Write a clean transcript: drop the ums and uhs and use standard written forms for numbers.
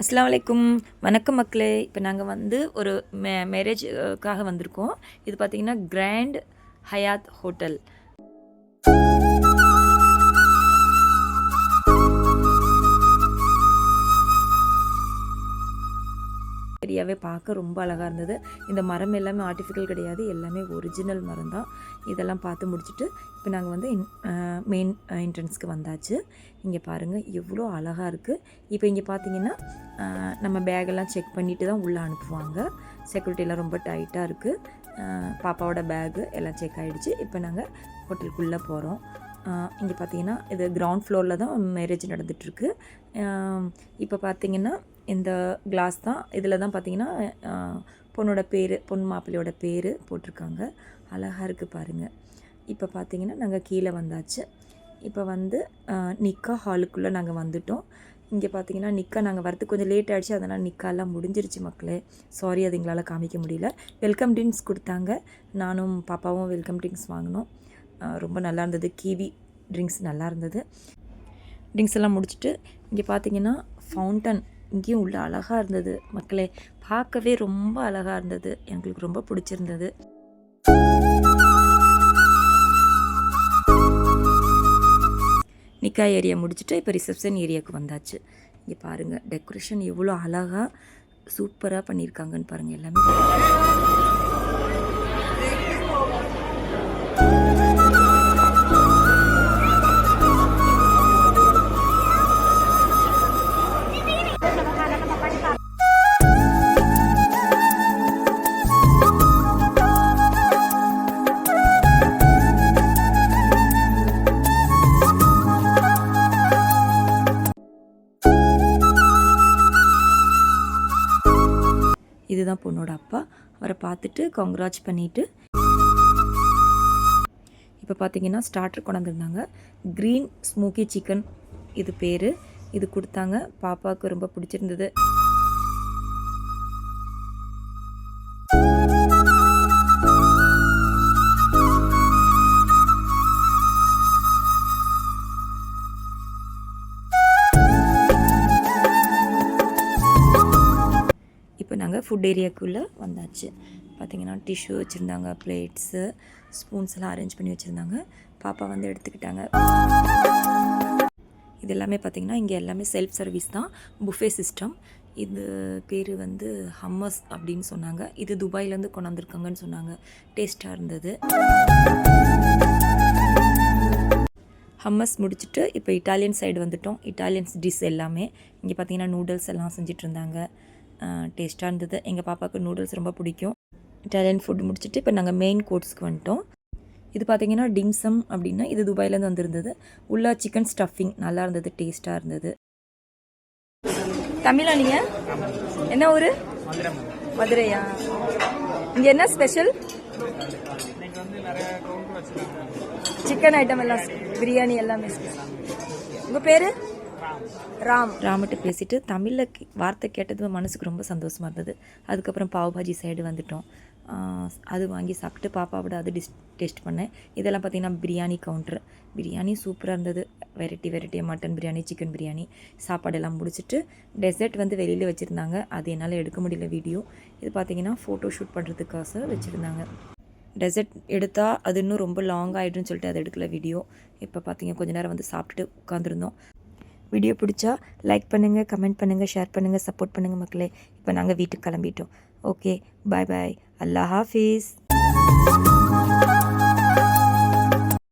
அஸ்ஸலாமு அலைக்கும். வணக்கம் மக்களே. இப்போ நாங்கள் வந்து ஒரு மேரேஜுக்காக வந்திருக்கோம். இது பார்த்தீங்கன்னா கிராண்ட் ஹயாத் ஹோட்டல். ஏரியாவே பார்க்க ரொம்ப அழகாக இருந்தது. இந்த மரம் எல்லாமே ஆர்டிஃபிஷியல் கிடையாது, எல்லாமே ஒரிஜினல் மரம் தான். இதெல்லாம் பார்த்து முடிச்சுட்டு இப்போ நாங்கள் வந்து மெயின் என்ட்ரன்ஸ்க்கு வந்தாச்சு. இங்கே பாருங்கள் எவ்வளோ அழகாக இருக்குது. இப்போ இங்கே பார்த்தீங்கன்னா நம்ம பேகெல்லாம் செக் பண்ணிவிட்டு தான் உள்ளே அனுப்புவாங்க. செக்யூரிட்டிலாம் ரொம்ப டைட்டாக இருக்குது. பாப்பாவோட பேகு எல்லாம் செக் ஆகிடுச்சு. இப்போ நாங்கள் ஹோட்டலுக்குள்ளே போகிறோம். இங்கே பார்த்தீங்கன்னா இது கிரவுண்ட் ஃப்ளோரில் தான் மேரேஜ் நடந்துகிட்ருக்கு. இப்போ பார்த்தீங்கன்னா இந்த கிளாஸ் தான், இதில் தான் பார்த்தீங்கன்னா பொண்ணோட பேர், பொண்ணு மாப்பிள்ளையோட பேர் போட்டிருக்காங்க. அழகாக இருக்குது பாருங்கள். இப்போ பார்த்தீங்கன்னா நாங்கள் கீழே வந்தாச்சு. இப்போ வந்து நிக்கா ஹாலுக்குள்ளே நாங்கள் வந்துவிட்டோம். இங்கே பார்த்தீங்கன்னா நிக்கா நாங்கள் வரதுக்கு கொஞ்சம் லேட் ஆகிடுச்சு, அதனால் நிக்காலாம் முடிஞ்சிருச்சு மக்களே. சாரி, அது எங்களால் காமிக்க முடியல. வெல்கம் ட்ரிங்க்ஸ் கொடுத்தாங்க. நானும் பாப்பாவும் வெல்கம் ட்ரிங்க்ஸ் வாங்கினோம். ரொம்ப நல்லா இருந்தது. கீவி ட்ரிங்க்ஸ் நல்லா இருந்தது. ட்ரிங்க்ஸ் எல்லாம் முடிச்சுட்டு இங்கே பார்த்தீங்கன்னா ஃபவுண்டன் இங்கேயும் உள்ள அழகாக இருந்தது மக்களே. பார்க்கவே ரொம்ப அழகாக இருந்தது. எங்களுக்கு ரொம்ப பிடிச்சிருந்தது. நிக்கா ஏரியா முடிச்சுட்டு இப்போ ரிசப்ஷன் ஏரியாவுக்கு வந்தாச்சு. இங்கே பாருங்கள் டெக்கரேஷன் எவ்வளோ அழகாக சூப்பராக பண்ணியிருக்காங்கன்னு பாருங்கள். எல்லாமே இதுதான் பொண்ணோட அப்பா. அவரை பார்த்துட்டு கங்க்ராட்ஸ் பண்ணிவிட்டு இப்போ பார்த்தீங்கன்னா ஸ்டார்டர் கொண்டாந்துருந்தாங்க. க்ரீன் ஸ்மோக்கி சிக்கன் இது பேர். இது கொடுத்தாங்க. பாப்பாவுக்கு ரொம்ப பிடிச்சிருந்தது. இப்போ நாங்கள் ஃபுட் ஏரியாவுக்குள்ளே வந்தாச்சு. பார்த்திங்கன்னா டிஷ்யூ வச்சுருந்தாங்க, பிளேட்ஸு, ஸ்பூன்ஸ் எல்லாம் அரேஞ்ச் பண்ணி வச்சுருந்தாங்க. பாப்பா வந்து எடுத்துக்கிட்டாங்க. இது எல்லாமே பார்த்திங்கன்னா இங்கே எல்லாமே செல்ஃப் சர்வீஸ் தான், புஃபே சிஸ்டம். இது பேர் வந்து ஹம்மஸ் அப்படின்னு சொன்னாங்க. இது துபாயிலேருந்து கொண்டாந்துருக்காங்கன்னு சொன்னாங்க. டேஸ்ட்டாக இருந்தது. ஹம்மஸ் முடிச்சுட்டு இப்போ இட்டாலியன் சைடு வந்துவிட்டோம். இட்டாலியன்ஸ் டிஷ் எல்லாமே இங்கே பார்த்திங்கன்னா நூடுல்ஸ் எல்லாம் செஞ்சுட்டு இருந்தாங்க. டேஸ்ட்டாக இருந்தது. எங்கள் பாப்பாவுக்கு நூடுல்ஸ் ரொம்ப பிடிக்கும். இட்டாலியன் ஃபுட் முடிச்சுட்டு இப்போ நாங்கள் மெயின் கோர்ட்ஸ்க்கு வந்துட்டோம். இது பார்த்திங்கன்னா டிம்சம் அப்படின்னா இது துபாயிலேருந்து வந்திருந்தது. உள்ள சிக்கன் ஸ்டஃபிங் நல்லா இருந்தது, டேஸ்ட்டாக இருந்தது. தமிழா நீங்கள் என்ன ஊர்? மதுரையா? இங்கே என்ன ஸ்பெஷல்? சிக்கன் ஐட்டம் எல்லாம், பிரியாணி எல்லாமே ஸ்பெஷல். உங்கள் பேர்? ராமட்ட பேசிட்டு தமிழில் வார்த்தை கேட்டது மனசுக்கு ரொம்ப சந்தோஷமாக இருந்தது. அதுக்கப்புறம் பாவ்பாஜி சைடு வந்துட்டோம். அது வாங்கி சாப்பிட்டு பாப்பாவோட அது டேஸ்ட் பண்ணேன். இதெல்லாம் பார்த்திங்கன்னா பிரியாணி கவுண்டர். பிரியாணி சூப்பராக இருந்தது. வெரைட்டியாக மட்டன் பிரியாணி, சிக்கன் பிரியாணி சாப்பாடெல்லாம் முடிச்சுட்டு டெசர்ட் வந்து வெளியில் வச்சுருந்தாங்க. அது என்னால் எடுக்க முடியல வீடியோ. இது பார்த்திங்கன்னா ஃபோட்டோ ஷூட் பண்ணுறதுக்காக வச்சுருந்தாங்க. டெசர்ட் எடுத்தால் அது இன்னும் ரொம்ப லாங் ஆகிடுன்னு சொல்லிட்டு அதை எடுக்கல வீடியோ. இப்போ பார்த்திங்க கொஞ்ச நேரம் வந்து சாப்பிட்டுட்டு உட்காந்துருந்தோம். வீடியோ பிடிச்சா லைக் பண்ணுங்கள், கமெண்ட் பண்ணுங்கள், ஷேர் பண்ணுங்கள், சப்போர்ட் பண்ணுங்கள் மக்களே. இப்போ நாங்கள் வீட்டுக்கு கிளம்பிட்டோம். ஓகே, பாய் பாய். அல்லாஹ் ஹாஃபீஸ்.